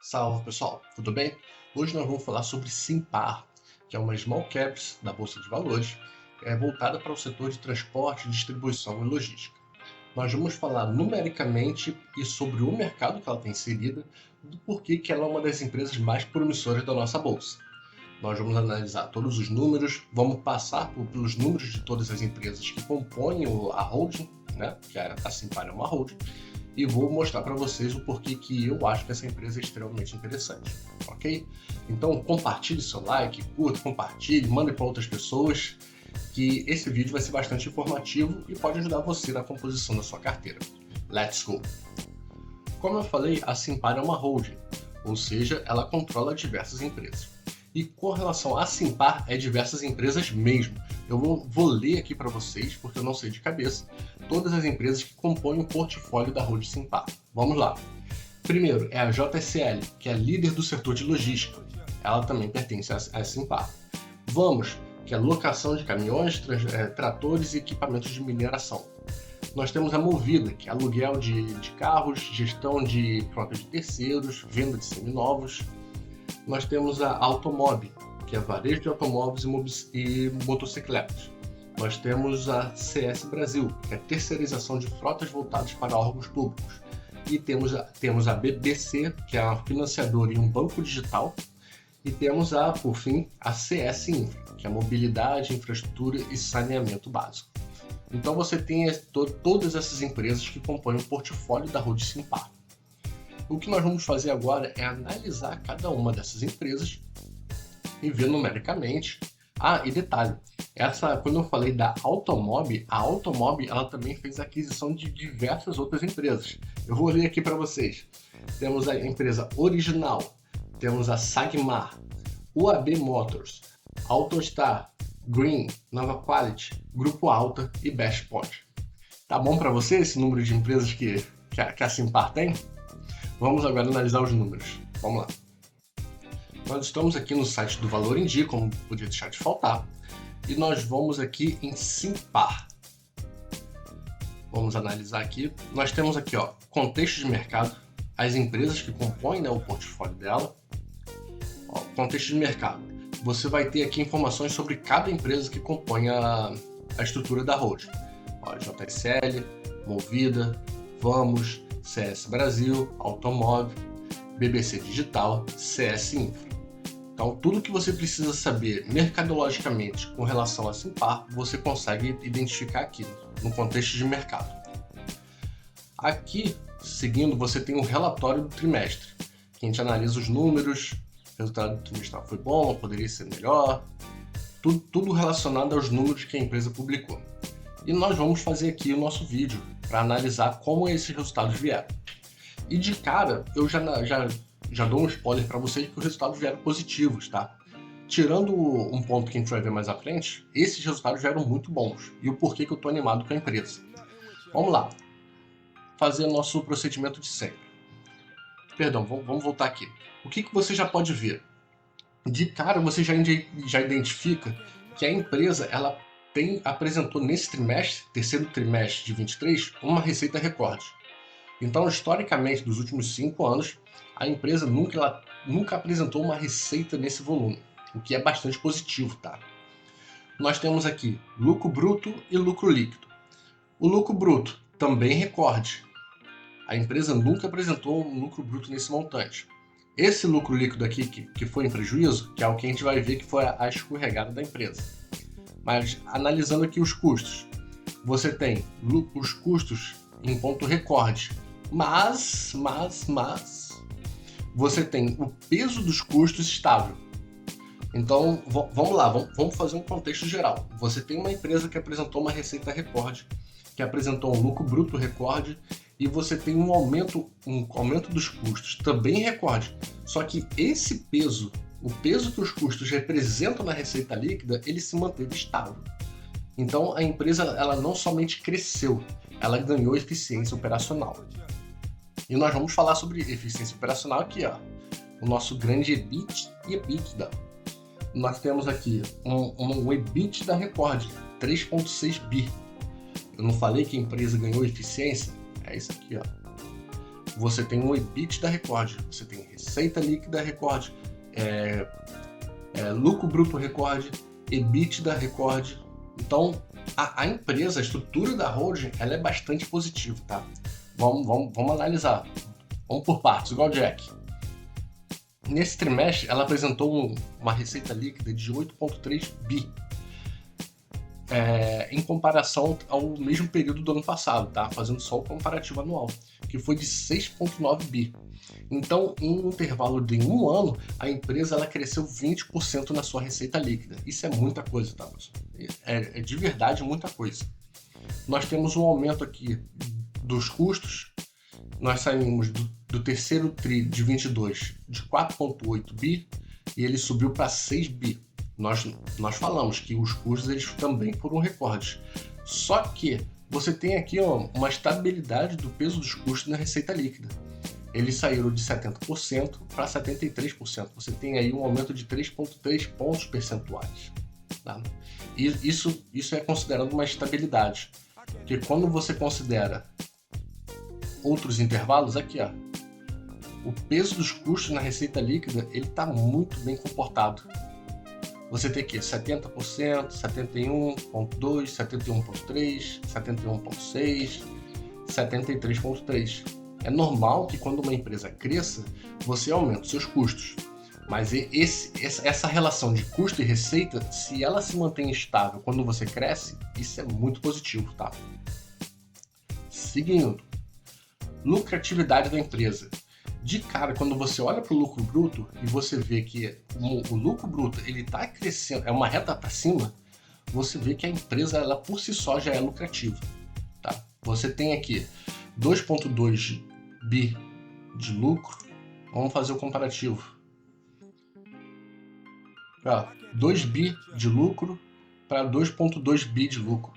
Salve pessoal, tudo bem? Hoje nós vamos falar sobre Simpar, que é uma small caps da Bolsa de Valores, voltada para o setor de transporte, distribuição e logística. Nós vamos falar numericamente e sobre o mercado que ela tem inserida, do porquê que ela é uma das empresas mais promissoras da nossa bolsa. Nós vamos analisar todos os números, vamos passar pelos números de todas as empresas que compõem a holding, né? Que a Simpar é uma holding, e vou mostrar para vocês o porquê que eu acho que essa empresa é extremamente interessante, ok? Então compartilhe seu like, curta, compartilhe, mande para outras pessoas, que esse vídeo vai ser bastante informativo e pode ajudar você na composição da sua carteira. Let's go! Como eu falei, a Simpar é uma holding, ou seja, ela controla diversas empresas. E com relação a Simpar, é diversas empresas mesmo. Eu vou ler aqui para vocês, porque eu não sei de cabeça, todas as empresas que compõem o portfólio da holding Simpar. Vamos lá. Primeiro é a JSL, que é a líder do setor de logística. Ela também pertence à Simpar. Vamos, que é locação de caminhões, tratores e equipamentos de mineração. Nós temos a Movida, que é aluguel de carros, gestão de frota de terceiros, venda de seminovos. Nós temos a Automob, que é varejo de automóveis e motocicletas. Nós temos a CS Brasil, que é terceirização de frotas voltadas para órgãos públicos. E temos a BBC, que é uma financiadora e um banco digital. E temos, por fim, a CS Infra, que é mobilidade, infraestrutura e saneamento básico. Então você tem todas essas empresas que compõem o portfólio da holding Simpar. O que nós vamos fazer agora é analisar cada uma dessas empresas e ver numericamente. E detalhe, quando eu falei da Automob, a Automob ela também fez aquisição de diversas outras empresas. Eu vou ler aqui para vocês. Temos a empresa Original, temos a Sagmar, UAB Motors, AutoStar, Green, Nova Quality, Grupo Alta e Best Point. Tá bom para você esse número de empresas que a Simpar tem? Vamos agora analisar os números. Vamos lá. Nós estamos aqui no site do Valor em Dia, como podia deixar de faltar, e nós vamos aqui em Simpar. Vamos analisar aqui. Nós temos aqui, contexto de mercado, as empresas que compõem, o portfólio dela. Contexto de mercado. Você vai ter aqui informações sobre cada empresa que compõe a estrutura da holding. JSL, Movida, Vamos, CS Brasil, Automob, BBC Digital, CS Infra. Então, tudo que você precisa saber mercadologicamente com relação a Simpar, você consegue identificar aqui no contexto de mercado. Aqui, seguindo, você tem o relatório do trimestre, que a gente analisa os números, o resultado do trimestral foi bom, poderia ser melhor, tudo relacionado aos números que a empresa publicou. E nós vamos fazer aqui o nosso vídeo para analisar como esses resultados vieram. E de cara, eu já dou um spoiler para vocês que os resultados vieram positivos, tá? Tirando um ponto que a gente vai ver mais à frente, esses resultados vieram muito bons. E o porquê que eu estou animado com a empresa. Vamos lá. Fazer o nosso procedimento de sempre. Perdão, vamos voltar aqui. O que você já pode ver? De cara, você já identifica que a empresa ela apresentou nesse trimestre, terceiro trimestre de 23, uma receita recorde. Então, historicamente, dos últimos 5 anos, a empresa nunca apresentou uma receita nesse volume, o que é bastante positivo, tá? Nós temos aqui lucro bruto e lucro líquido. O lucro bruto também recorde. A empresa nunca apresentou um lucro bruto nesse montante. Esse lucro líquido aqui, que foi em prejuízo, que é o que a gente vai ver que foi a escorregada da empresa. Mas, analisando aqui os custos, você tem os custos em ponto recorde, mas você tem o peso dos custos estável. Então, vamos lá, vamos fazer um contexto geral. Você tem uma empresa que apresentou uma receita recorde, que apresentou um lucro bruto recorde, e você tem um aumento dos custos também recorde. Só que esse peso, o peso que os custos representam na receita líquida, ele se manteve estável. Então a empresa ela não somente cresceu, ela ganhou eficiência operacional. E nós vamos falar sobre eficiência operacional aqui, o nosso grande EBIT e EBITDA. Nós temos aqui um EBITDA recorde, 3,6 bi. Eu não falei que a empresa ganhou eficiência? É isso aqui, você tem um EBITDA recorde, você tem receita líquida recorde, lucro bruto recorde, EBITDA recorde. Então, a empresa, a estrutura da holding, ela é bastante positiva, tá? Vamos analisar. Vamos por partes, igual o Jack. Nesse trimestre, ela apresentou uma receita líquida de 8,3 bi, em comparação ao mesmo período do ano passado, tá? Fazendo só o comparativo anual, que foi de 6,9 bi. Então, em um intervalo de um ano, a empresa ela cresceu 20% na sua receita líquida. Isso é muita coisa, tá, pessoal? É de verdade muita coisa. Nós temos um aumento aqui dos custos. Nós saímos do terceiro TRI de 22 de 4,8 bi e ele subiu para 6 bi. Nós falamos que os custos eles também foram recordes. Só que você tem aqui uma estabilidade do peso dos custos na receita líquida. Eles saíram de 70% para 73%. Você tem aí um aumento de 3,3 pontos percentuais. Tá? E isso é considerado uma estabilidade. Porque quando você considera outros intervalos, aqui ó, o peso dos custos na receita líquida ele está muito bem comportado. Você tem aqui 70%, 71,2%, 71,3%, 71,6%, 73,3%. É normal que quando uma empresa cresça, você aumente os seus custos. Mas essa relação de custo e receita, se ela se mantém estável quando você cresce, isso é muito positivo, tá? Seguindo, lucratividade da empresa. De cara, quando você olha para o lucro bruto e você vê que o lucro bruto ele está crescendo, é uma reta para cima, você vê que a empresa ela por si só já é lucrativa. Tá? Você tem aqui 2,2 bi de lucro. Vamos fazer o comparativo. 2 bi de lucro para 2,2 bi de lucro.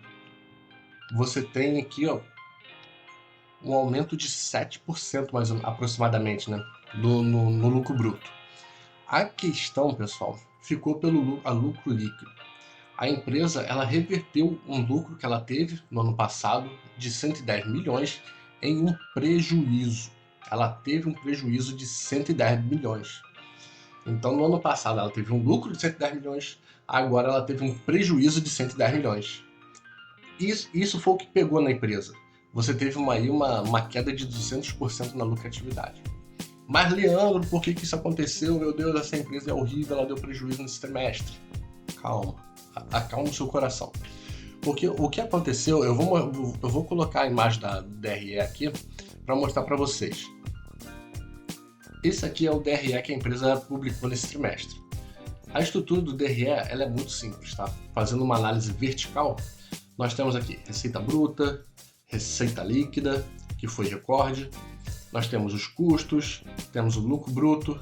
Você tem aqui um aumento de 7% mais aproximadamente, né, no lucro bruto. A questão, pessoal, ficou pelo lucro líquido. A empresa ela reverteu um lucro que ela teve no ano passado de 110 milhões em um prejuízo. Ela teve um prejuízo de 110 milhões. Então, no ano passado, ela teve um lucro de 110 milhões, agora ela teve um prejuízo de 110 milhões. Isso foi o que pegou na empresa. Você teve uma queda de 200% na lucratividade. Mas, Leandro, por que isso aconteceu? Meu Deus, essa empresa é horrível, ela deu prejuízo nesse trimestre. Calma, acalma o seu coração. Porque o que aconteceu, eu vou colocar a imagem da DRE aqui para mostrar para vocês. Esse aqui é o DRE que a empresa publicou nesse trimestre. A estrutura do DRE ela é muito simples, tá? Fazendo uma análise vertical, nós temos aqui receita bruta, receita líquida, que foi recorde, nós temos os custos, temos o lucro bruto,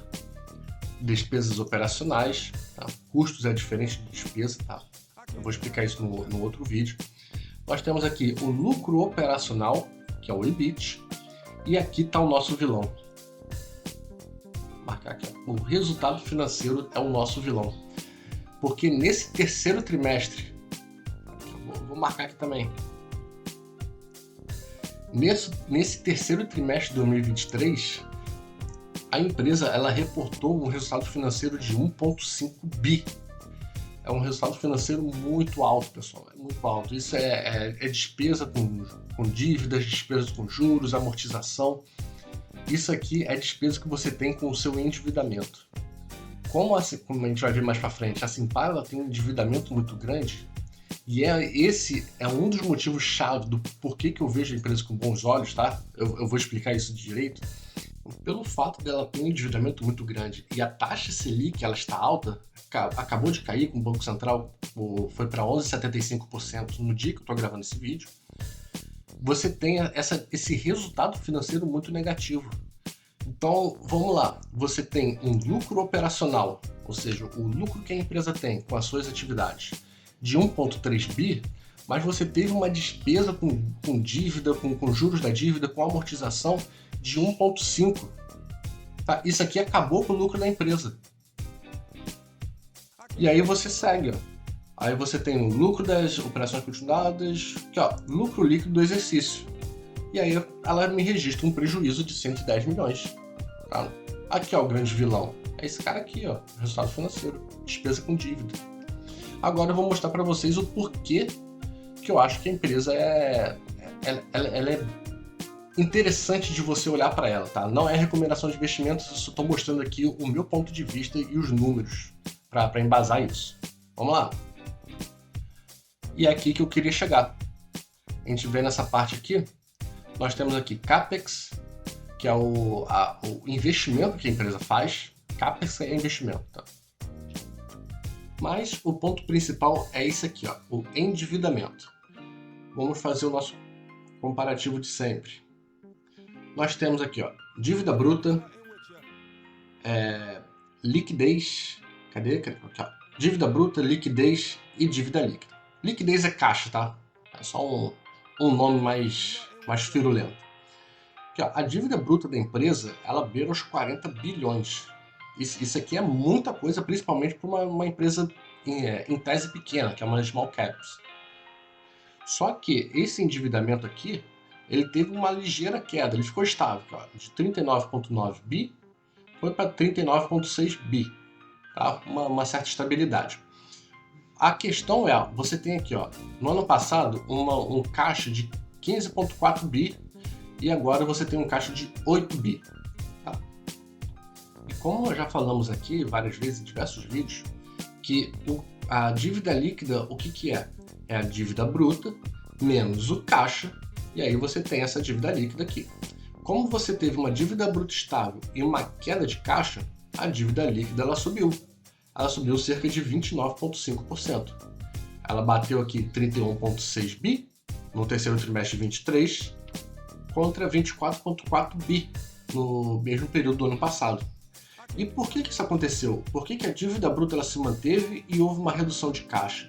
despesas operacionais, tá? Custos é diferente de despesa, tá? Eu vou explicar isso no outro vídeo. Nós temos aqui o lucro operacional, que é o EBIT, e aqui está o nosso vilão. Vou marcar aqui, o resultado financeiro é o nosso vilão. Porque nesse terceiro trimestre, vou marcar aqui também, nesse terceiro trimestre de 2023, a empresa ela reportou um resultado financeiro de 1,5 bi. É um resultado financeiro muito alto, pessoal. É muito alto. Isso é despesa com dívidas, despesas com juros, amortização. Isso aqui é despesa que você tem com o seu endividamento. Como a gente vai ver mais para frente, a Simpar ela tem um endividamento muito grande. E esse é um dos motivos-chave do porquê que eu vejo a empresa com bons olhos, tá? Eu vou explicar isso direito. Pelo fato dela ter um endividamento muito grande e a taxa Selic ela está alta, acabou de cair com o Banco Central, foi para 11,75% no dia que eu estou gravando esse vídeo, você tem esse resultado financeiro muito negativo. Então, vamos lá, você tem um lucro operacional, ou seja, o lucro que a empresa tem com as suas atividades, de 1,3 bi, mas você teve uma despesa com dívida, com juros da dívida, com amortização de 1,5. Tá? Isso aqui acabou com o lucro da empresa. E aí você segue. Ó. Aí você tem o lucro das operações continuadas, aqui, ó, lucro líquido do exercício. E aí ela me registra um prejuízo de 110 milhões. Tá? Aqui, ó, o grande vilão. É esse cara aqui, ó, resultado financeiro, despesa com dívida. Agora eu vou mostrar para vocês o porquê que eu acho que a empresa ela é interessante de você olhar para ela, tá? Não é recomendação de investimentos, eu só estou mostrando aqui o meu ponto de vista e os números para embasar isso. Vamos lá. E é aqui que eu queria chegar. A gente vê nessa parte aqui, nós temos aqui CAPEX, que é o investimento que a empresa faz. CAPEX é investimento, tá? Mas o ponto principal é esse aqui, ó, o endividamento. Vamos fazer o nosso comparativo de sempre. Nós temos aqui, ó, dívida bruta, liquidez, cadê? Aqui, ó. Dívida bruta, liquidez e dívida líquida. Liquidez é caixa, tá? É só um nome mais firulento. Aqui, ó, a dívida bruta da empresa, ela beira os 40 bilhões. Isso aqui é muita coisa, principalmente para uma empresa em tese pequena, que é uma small caps. Só que esse endividamento aqui, ele teve uma ligeira queda, ele ficou estável, ó, de 39,9 bi foi para 39,6 bi, tá? Uma certa estabilidade. A questão é, você tem aqui, ó, no ano passado, um caixa de 15,4 bi e agora você tem um caixa de 8 bi. Tá? E como já falamos aqui várias vezes em diversos vídeos, que a dívida líquida, o que é? É a dívida bruta menos o caixa, e aí você tem essa dívida líquida aqui. Como você teve uma dívida bruta estável e uma queda de caixa, a dívida líquida ela subiu. Ela subiu cerca de 29,5%. Ela bateu aqui 31,6 bi no terceiro trimestre de 23 contra 24,4 bi no mesmo período do ano passado. E por que isso aconteceu? Por que a dívida bruta ela se manteve e houve uma redução de caixa?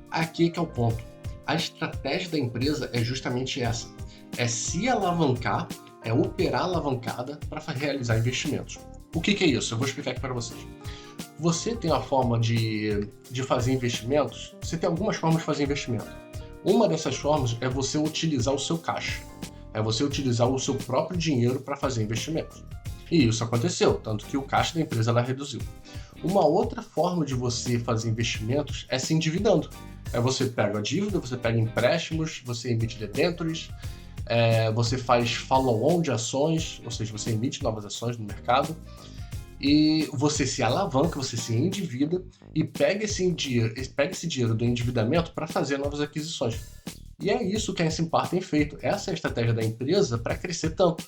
Aqui que é o ponto. A estratégia da empresa é justamente essa. É se alavancar, é operar alavancada para realizar investimentos. O que é isso? Eu vou explicar aqui para vocês. Você tem uma forma de fazer investimentos, você tem algumas formas de fazer investimento. Uma dessas formas é você utilizar o seu caixa. É você utilizar o seu próprio dinheiro para fazer investimentos. E isso aconteceu, tanto que o caixa da empresa ela reduziu. Uma outra forma de você fazer investimentos é se endividando. Você pega a dívida, você pega empréstimos, você emite debêntures, você faz follow-on de ações, ou seja, você emite novas ações no mercado, e você se alavanca, você se endivida e pega esse dinheiro do endividamento para fazer novas aquisições. E é isso que a Simpar tem feito. Essa é a estratégia da empresa para crescer tanto.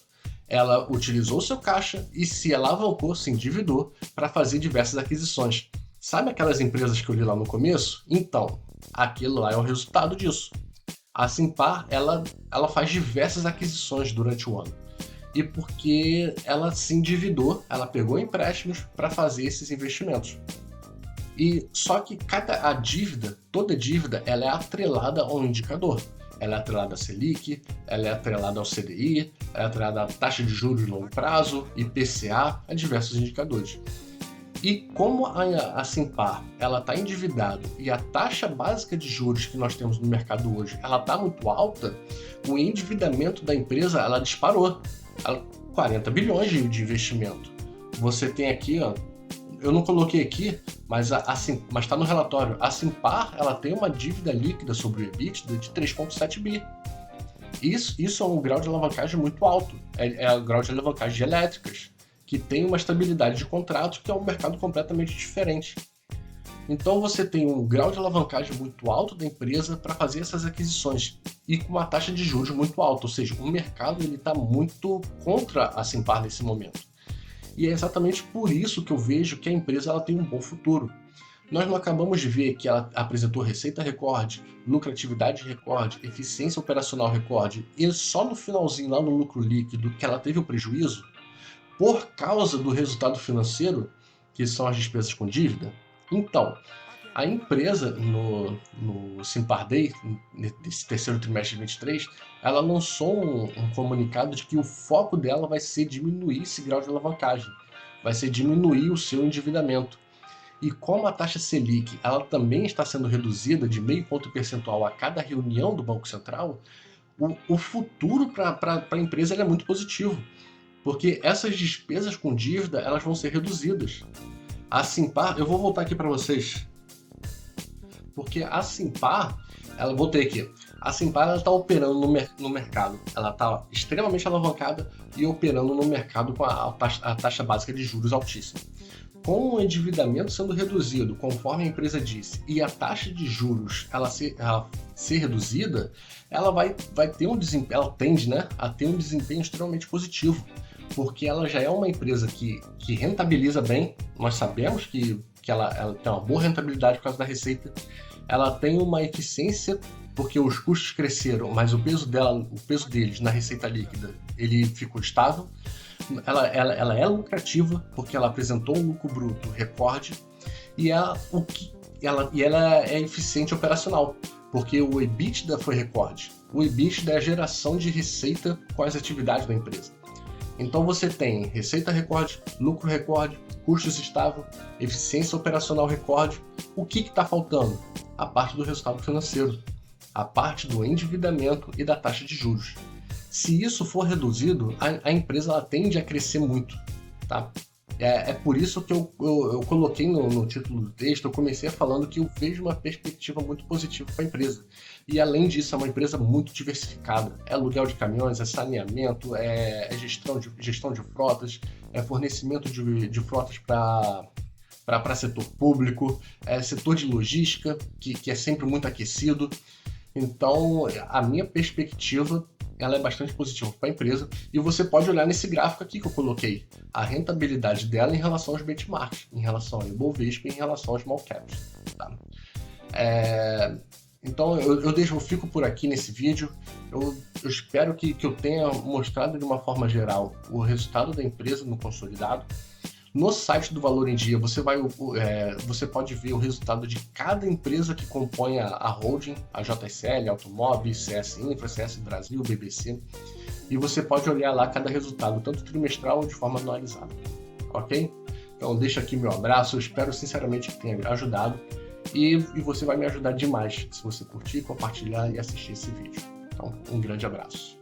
Ela utilizou o seu caixa e se alavancou, se endividou para fazer diversas aquisições. Sabe aquelas empresas que eu li lá no começo? Então, aquilo lá é o resultado disso. A Simpar, ela faz diversas aquisições durante o ano. E porque ela se endividou, ela pegou empréstimos para fazer esses investimentos. E só que toda dívida, ela é atrelada a um indicador. Ela é atrelada à Selic, ela é atrelada ao CDI, ela é atrelada à taxa de juros de longo prazo, IPCA, a diversos indicadores. E como a Simpar ela está endividada e a taxa básica de juros que nós temos no mercado hoje ela está muito alta, o endividamento da empresa ela disparou. 40 bilhões de investimento. Você tem aqui, ó, eu não coloquei aqui, mas está no relatório. A Simpar ela tem uma dívida líquida sobre o EBITDA de 3,7 bi. Isso é um grau de alavancagem muito alto. É o grau de alavancagem de elétricas, que tem uma estabilidade de contrato que é um mercado completamente diferente. Então você tem um grau de alavancagem muito alto da empresa para fazer essas aquisições e com uma taxa de juros muito alta, ou seja, o mercado está muito contra a Simpar nesse momento. E é exatamente por isso que eu vejo que a empresa ela tem um bom futuro. Nós não acabamos de ver que ela apresentou receita recorde, lucratividade recorde, eficiência operacional recorde, e só no finalzinho, lá no lucro líquido, que ela teve o prejuízo, por causa do resultado financeiro, que são as despesas com dívida. Então, a empresa, no Simpar Day, nesse terceiro trimestre de 23, ela lançou um comunicado de que o foco dela vai ser diminuir esse grau de alavancagem, vai ser diminuir o seu endividamento. E como a taxa Selic ela também está sendo reduzida de 0,5 ponto percentual a cada reunião do Banco Central, o futuro para a empresa é muito positivo, porque essas despesas com dívida elas vão ser reduzidas. A Simpar, eu vou voltar aqui para vocês, porque a Simpar, voltei aqui, a Simpar está operando no mercado, ela está extremamente alavancada e operando no mercado com a taxa básica de juros altíssima. Com o endividamento sendo reduzido, conforme a empresa disse, e a taxa de juros ela ser reduzida, ela vai ter um desempenho, ela tende, né, a ter um desempenho extremamente positivo, porque ela já é uma empresa que rentabiliza bem. Nós sabemos que ela tem uma boa rentabilidade por causa da receita, ela tem uma eficiência porque os custos cresceram, mas o peso deles na receita líquida ele ficou estável. Ela é lucrativa porque ela apresentou um lucro bruto recorde e ela é eficiente operacional porque o EBITDA foi recorde. O EBITDA é a geração de receita com as atividades da empresa. Então você tem receita recorde, lucro recorde, custos estável, eficiência operacional recorde. O que está faltando? A parte do resultado financeiro, a parte do endividamento e da taxa de juros. Se isso for reduzido, a empresa ela tende a crescer muito, tá? É por isso que eu coloquei no título do texto, eu comecei falando que eu vejo uma perspectiva muito positiva para a empresa. E além disso, é uma empresa muito diversificada. É aluguel de caminhões, é saneamento, é gestão de frotas, é fornecimento de frotas para setor público, é setor de logística, que é sempre muito aquecido. Então, a minha perspectiva ela é bastante positiva para a empresa, e você pode olhar nesse gráfico aqui que eu coloquei, a rentabilidade dela em relação aos benchmarks, em relação ao Ibovespa e em relação aos small caps. Tá? Então eu fico por aqui nesse vídeo. Eu espero que eu tenha mostrado de uma forma geral o resultado da empresa no consolidado. No site do Valor em Dia, você pode ver o resultado de cada empresa que compõe a holding, a JSL, Automóveis, CS Infra, CS Brasil, BBC, e você pode olhar lá cada resultado, tanto trimestral ou de forma anualizada, ok? Então deixa aqui meu abraço, eu espero sinceramente que tenha ajudado, e você vai me ajudar demais se você curtir, compartilhar e assistir esse vídeo. Então, um grande abraço.